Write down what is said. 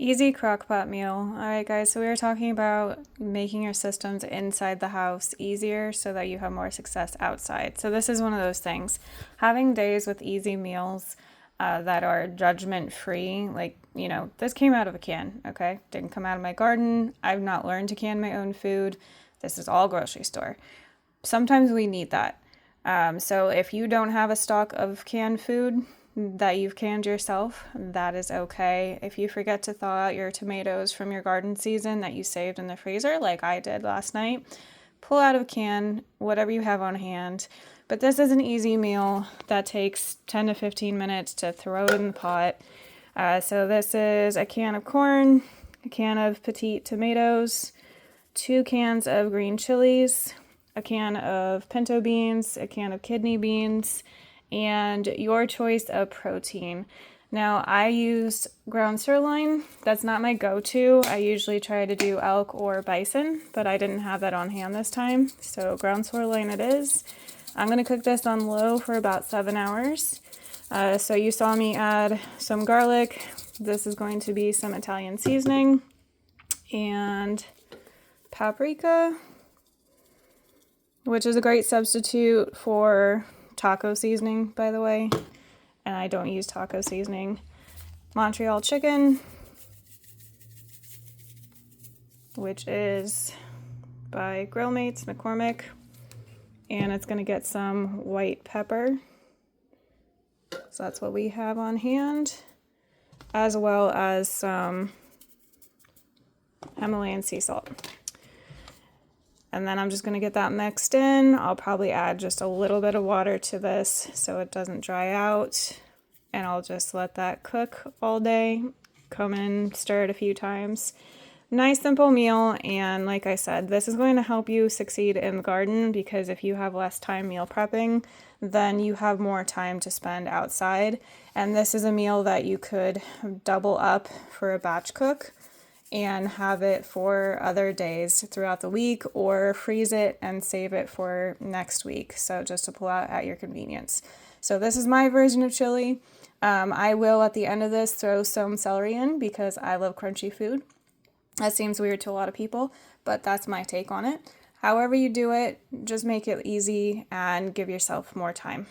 Easy crockpot meal. All right, guys, so we were talking about making your systems inside the house easier so that you have more success outside. So, this is one of those things. Having days with easy meals that are judgment free, like, this came out of a can, okay? Didn't come out of my garden. I've not learned to can my own food. This is all grocery store. Sometimes we need that. So, if you don't have a stock of canned food, that you've canned yourself, that is okay. If you forget to thaw out your tomatoes from your garden season that you saved in the freezer, like I did last night, pull out of a can, whatever you have on hand. But this is an easy meal that takes 10 to 15 minutes to throw in the pot. So this is a can of corn, a can of petite tomatoes, 2 cans of green chilies, a can of pinto beans, a can of kidney beans, and your choice of protein. Now, I use ground sirloin. That's not my go-to. I usually try to do elk or bison, but I didn't have that on hand this time, so ground sirloin it is. I'm going to cook this on low for about 7 hours. So you saw me add some garlic. This is going to be some Italian seasoning and paprika, which is a great substitute for taco seasoning, by the way, and I don't use taco seasoning. Montreal chicken, which is by Grill Mates McCormick, and it's going to get some white pepper. So that's what we have on hand, as well as some Himalayan sea salt. And then I'm just going to get that mixed in. I'll probably add just a little bit of water to this so it doesn't dry out. And I'll just let that cook all day. Come in, stir it a few times. Nice simple meal, and like I said, this is going to help you succeed in the garden because if you have less time meal prepping, then you have more time to spend outside. And this is a meal that you could double up for a batch cook and have it for other days throughout the week, or freeze it and save it for next week. So just to pull out at your convenience. So this is my version of chili. I will at the end of this throw some celery in because I love crunchy food. That seems weird to a lot of people, but that's my take on it. However you do it, just make it easy and give yourself more time.